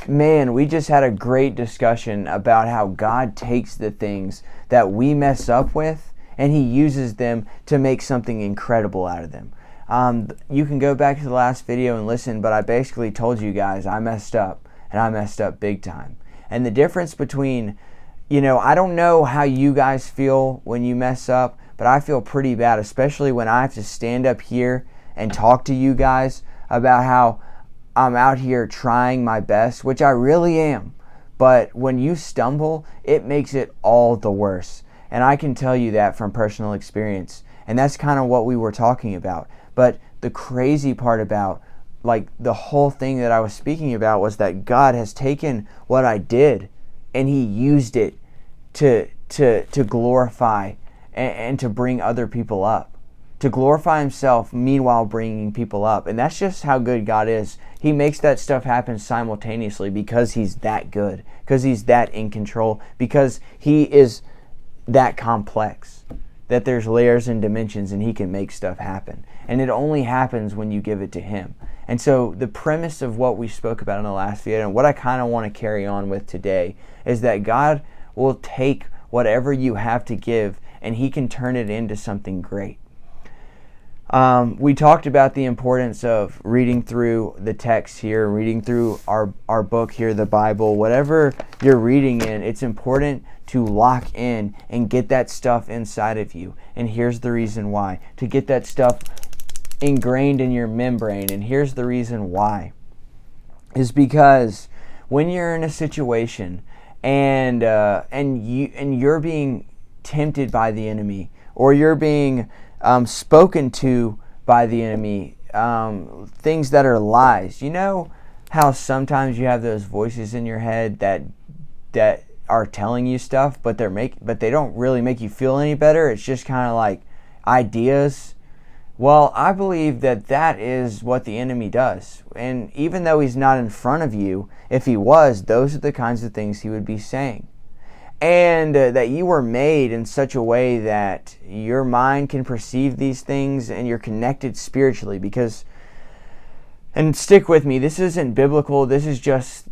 man, we just had a great discussion about how God takes the things that we mess up with and He uses them to make something incredible out of them. You can go back to the last video and listen, but I basically told you guys I messed up, and I messed up big time. And the difference between, I don't know how you guys feel when you mess up, but I feel pretty bad, especially when I have to stand up here and talk to you guys about how I'm out here trying my best, which I really am. But when you stumble, it makes it all the worse. And I can tell you that from personal experience. And that's kind of what we were talking about. But the crazy part about the whole thing that I was speaking about was that God has taken what I did and He used it to glorify and to bring other people up. To glorify Himself, meanwhile bringing people up. And that's just how good God is. He makes that stuff happen simultaneously because He's that good. Because He's that in control. Because He is that complex. That there's layers and dimensions and He can make stuff happen. And it only happens when you give it to Him. And so the premise of what we spoke about in the last video, and what I kind of want to carry on with today, is that God will take whatever you have to give and He can turn it into something great. We talked about the importance of reading through the text here, reading through our book here, the Bible. Whatever you're reading in, it's important to lock in and get that stuff inside of you. And here's the reason why. To get that stuff ingrained in your membrane. And here's the reason why. Is because when you're in a situation and you're being tempted by the enemy, or you're being spoken to by the enemy, things that are lies. You know how sometimes you have those voices in your head that are telling you stuff, but they don't really make you feel any better. It's just kind of like ideas. Well, I believe that is what the enemy does. And even though he's not in front of you, if he was, those are the kinds of things he would be saying. And that you were made in such a way that your mind can perceive these things and you're connected spiritually. Because, and stick with me, this isn't biblical, this is just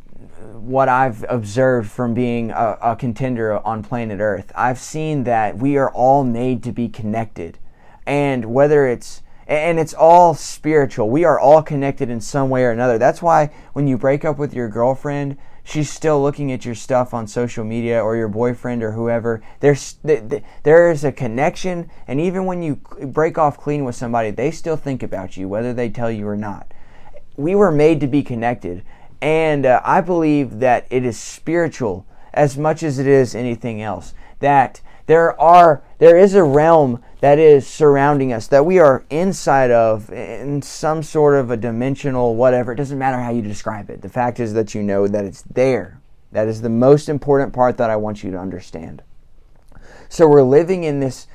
what I've observed from being a contender on planet Earth. I've seen that we are all made to be connected. And it's all spiritual. We are all connected in some way or another. That's why when you break up with your girlfriend, she's still looking at your stuff on social media, or your boyfriend or whoever. There is a connection, and even when you break off clean with somebody, they still think about you, whether they tell you or not. We were made to be connected, and I believe that it is spiritual as much as it is anything else. That there is a realm that is surrounding us, that we are inside of, in some sort of a dimensional whatever. It doesn't matter how you describe it. The fact is that you know that it's there. That is the most important part that I want you to understand. So we're living in this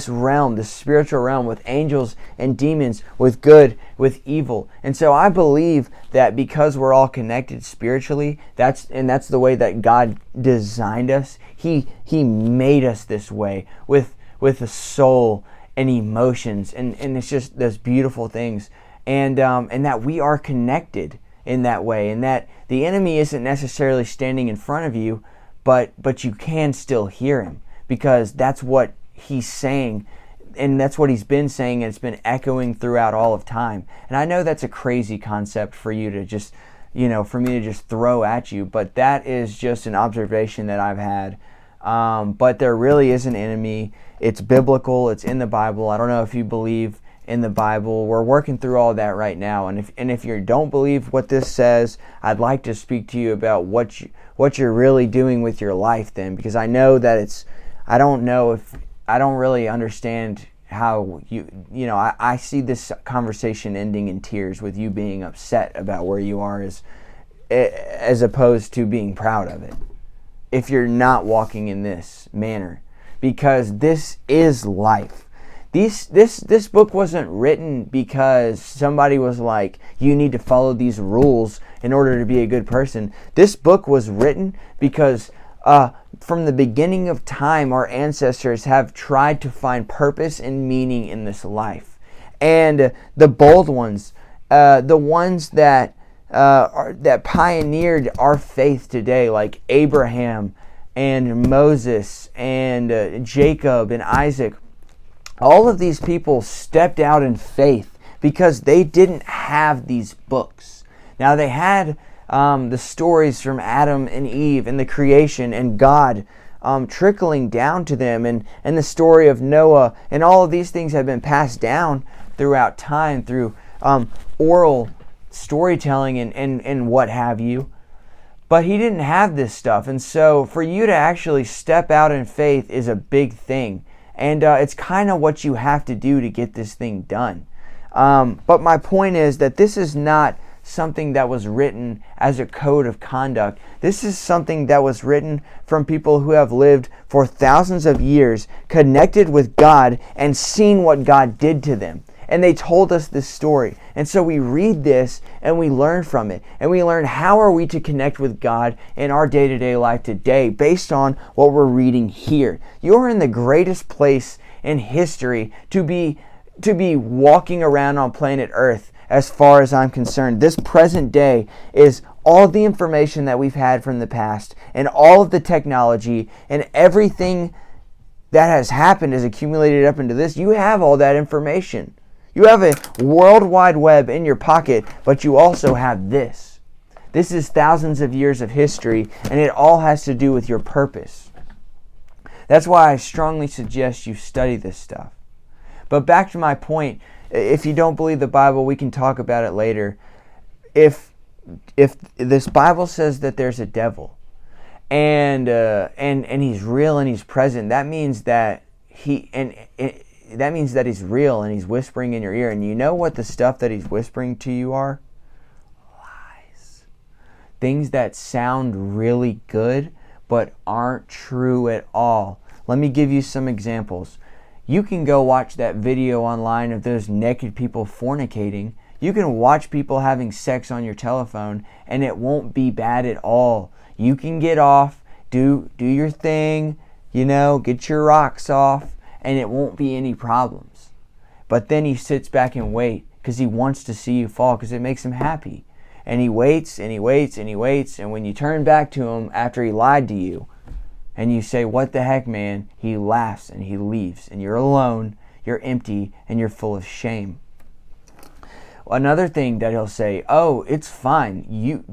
realm, this spiritual realm, with angels and demons, with good, with evil. And so I believe that because we're all connected spiritually, that's the way that God designed us. He made us this way, with a soul and emotions, and it's just those beautiful things, and that we are connected in that way, and that the enemy isn't necessarily standing in front of you, but you can still hear him, because that's what he's saying, and that's what he's been saying, and it's been echoing throughout all of time. And I know that's a crazy concept for you to just, for me to just throw at you, but that is just an observation that I've had. But there really is an enemy. It's biblical. It's in the Bible. I don't know if you believe in the Bible. We're working through all that right now. And if you don't believe what this says, I'd like to speak to you about what you're really doing with your life then, because I know that I don't really understand how I see this conversation ending in tears, with you being upset about where you are as opposed to being proud of it, if you're not walking in this manner, because this is life. This book wasn't written because somebody was like, you need to follow these rules in order to be a good person. This book was written because from the beginning of time, our ancestors have tried to find purpose and meaning in this life. And the bold ones, the ones that that pioneered our faith today, like Abraham and Moses and Jacob and Isaac. All of these people stepped out in faith because they didn't have these books. Now they had the stories from Adam and Eve and the creation and God trickling down to them, and the story of Noah, and all of these things have been passed down throughout time through oral storytelling and what have you. But he didn't have this stuff, and so for you to actually step out in faith is a big thing, and it's kind of what you have to do to get this thing done. But my point is that this is not something that was written as a code of conduct. This is something that was written from people who have lived for thousands of years, connected with God, and seen what God did to them. And they told us this story. And so we read this and we learn from it. And we learn how are we to connect with God in our day-to-day life today based on what we're reading here. You're in the greatest place in history to be walking around on planet Earth as far as I'm concerned. This present day is all the information that we've had from the past, and all of the technology and everything that has happened is accumulated up into this. You have all that information. You have a World Wide Web in your pocket, but you also have this. This is thousands of years of history, and it all has to do with your purpose. That's why I strongly suggest you study this stuff. But back to my point, if you don't believe the Bible, we can talk about it later. If this Bible says that there's a devil, and he's real and he's present, that means that that means that he's real and he's whispering in your ear. And you know what the stuff that he's whispering to you are? Lies. Things that sound really good but aren't true at all. Let me give you some examples. You can go watch that video online of those naked people fornicating. You can watch people having sex on your telephone, and it won't be bad at all. You can get off, do your thing, get your rocks off, and it won't be any problems. But then he sits back and waits because he wants to see you fall, because it makes him happy. And he waits and he waits and he waits, and when you turn back to him after he lied to you, and you say, "What the heck, man?" he laughs and he leaves. And you're alone, you're empty, and you're full of shame. Another thing that he'll say, "Oh, it's fine. You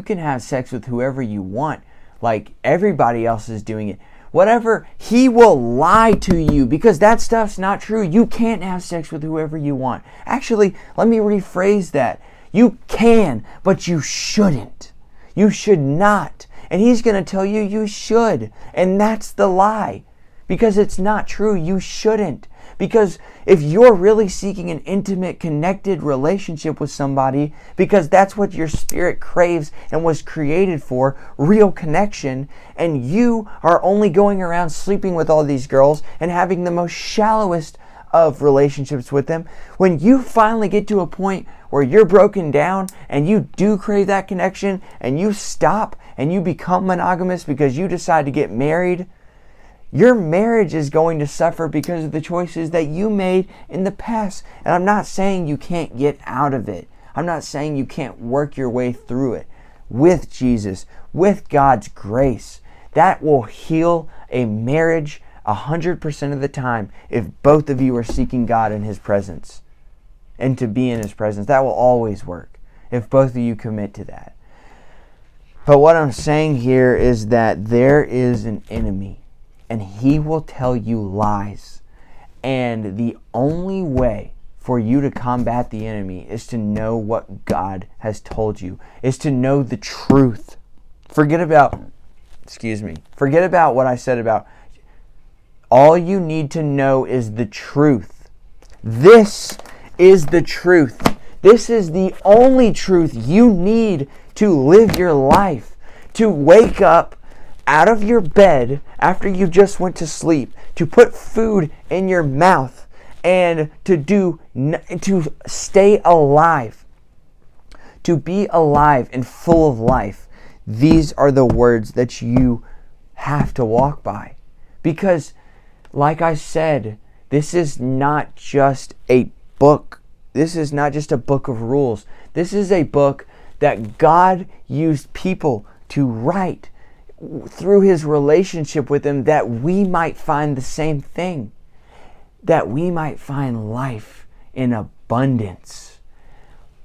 can have sex with whoever you want. Like everybody else is doing it." Whatever, he will lie to you because that stuff's not true. You can't have sex with whoever you want. Actually, let me rephrase that. You can, but you shouldn't. You should not. And he's going to tell you you should. And that's the lie. Because it's not true. You shouldn't. Because if you're really seeking an intimate, connected relationship with somebody, because that's what your spirit craves and was created for, real connection, and you are only going around sleeping with all these girls and having the most shallowest of relationships with them, when you finally get to a point where you're broken down and you do crave that connection and you stop and you become monogamous because you decide to get married, your marriage is going to suffer because of the choices that you made in the past. And I'm not saying you can't get out of it. I'm not saying you can't work your way through it with Jesus, with God's grace. That will heal a marriage 100% of the time if both of you are seeking God in His presence and to be in His presence. That will always work if both of you commit to that. But what I'm saying here is that there is an enemy, and he will tell you lies. And the only way for you to combat the enemy is to know what God has told you, is to know the truth. Forget about what I said about all you need to know is the truth. This is the truth. This is the only truth you need to live your life, to wake up out of your bed after you just went to sleep, to put food in your mouth, and to stay alive, to be alive and full of life. These are the words that you have to walk by. Because, like I said, this is not just a book. This is not just a book of rules. This is a book that God used people to write through his relationship with them, that we might find the same thing, that we might find life in abundance,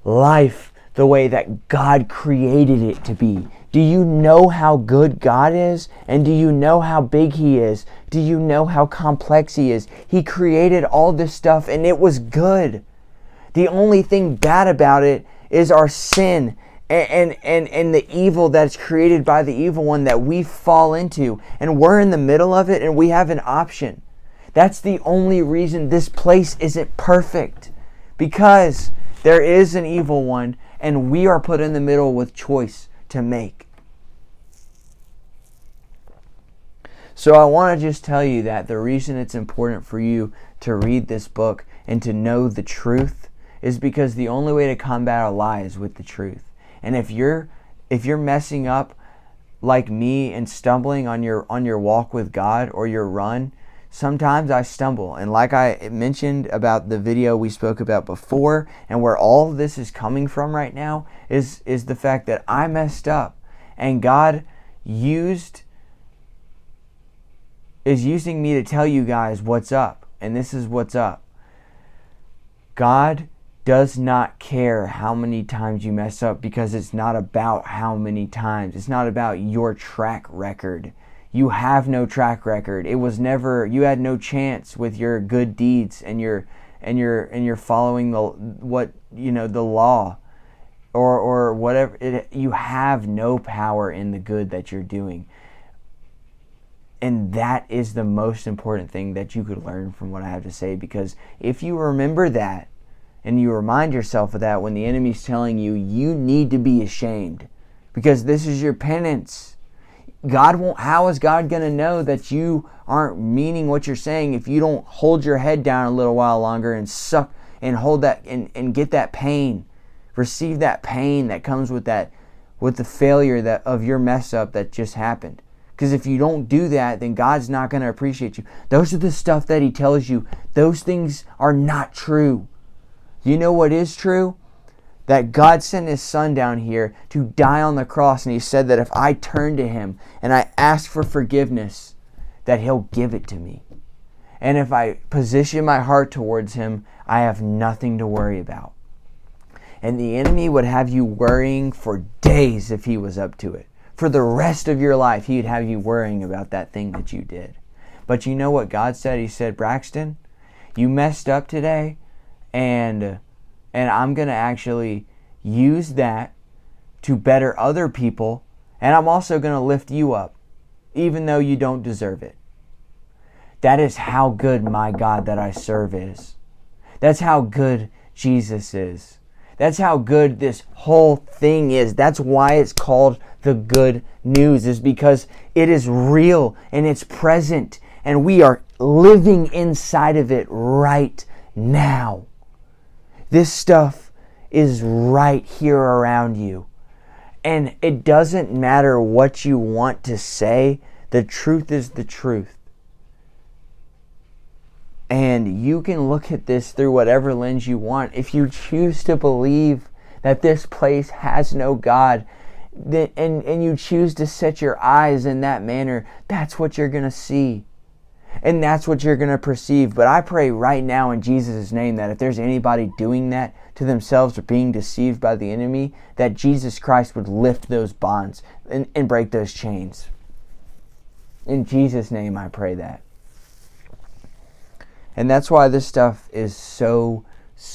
life the way that God created it to be. Do you know how good God is? And do you know how big he is? Do you know how complex he is? He created all this stuff and it was good. The only thing bad about it is our sin and the evil that's created by the evil one that we fall into. And we're in the middle of it and we have an option. That's the only reason this place isn't perfect. Because there is an evil one and we are put in the middle with choice to make. So I want to just tell you that the reason it's important for you to read this book and to know the truth is because the only way to combat a lie is with the truth. And if you're messing up like me and stumbling on your walk with God or your run, sometimes I stumble. And like I mentioned about the video we spoke about before, and where all of this is coming from right now is the fact that I messed up, and God is using me to tell you guys what's up. And this is what's up. God does not care how many times you mess up, because it's not about how many times. It's not about your track record. You have no track record. It was never, you had no chance with your good deeds and your following the law or whatever. You have no power in the good that you're doing. And that is the most important thing that you could learn from what I have to say, because if you remember that and you remind yourself of that when the enemy's telling you, you need to be ashamed because this is your penance. How is God going to know that you aren't meaning what you're saying if you don't hold your head down a little while longer and suck and hold that and get that pain, receive that pain that comes with the failure of your mess up that just happened? Because if you don't do that, then God's not going to appreciate you. Those are the stuff that he tells you. Those things are not true. You know what is true? That God sent his son down here to die on the cross. And he said that if I turn to him and I ask for forgiveness, that he'll give it to me. And if I position my heart towards him, I have nothing to worry about. And the enemy would have you worrying for days if he was up to it. For the rest of your life, he'd have you worrying about that thing that you did. But you know what God said? He said, Braxton, you messed up today, and I'm going to actually use that to better other people, and I'm also going to lift you up, even though you don't deserve it. That is how good my God that I serve is. That's how good Jesus is. That's how good this whole thing is. That's why it's called the good news, is because it is real and it's present and we are living inside of it right now. This stuff is right here around you. And it doesn't matter what you want to say. The truth is the truth. And you can look at this through whatever lens you want. If you choose to believe that this place has no God, and you choose to set your eyes in that manner, that's what you're going to see. And that's what you're going to perceive. But I pray right now in Jesus' name that if there's anybody doing that to themselves or being deceived by the enemy, that Jesus Christ would lift those bonds and break those chains. In Jesus' name I pray that. And that's why this stuff is so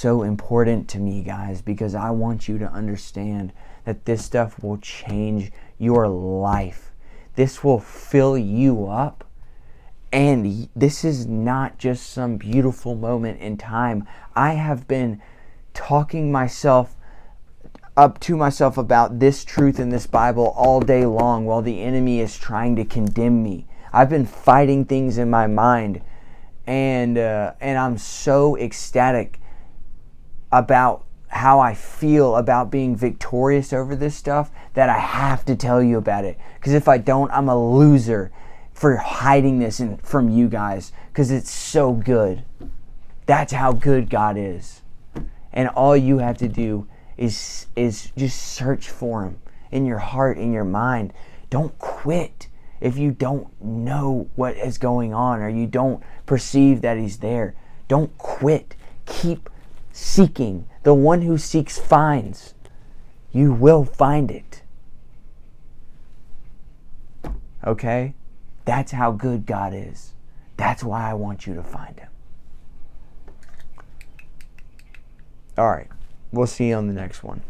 important to me, guys, because I want you to understand that this stuff will change your life. This will fill you up. And this is not just some beautiful moment in time. I have been talking up to myself about this truth in this Bible all day long while the enemy is trying to condemn me. I've been fighting things in my mind. And I'm so ecstatic about how I feel about being victorious over this stuff that I have to tell you about it. Because if I don't, I'm a loser for hiding this from you guys. Because it's so good. That's how good God is. And all you have to do is just search for him in your heart, in your mind. Don't quit if you don't know what is going on or you don't perceive that he's there. Don't quit. Keep seeking. The one who seeks finds. You will find it. Okay? That's how good God is. That's why I want you to find him. All right. We'll see you on the next one.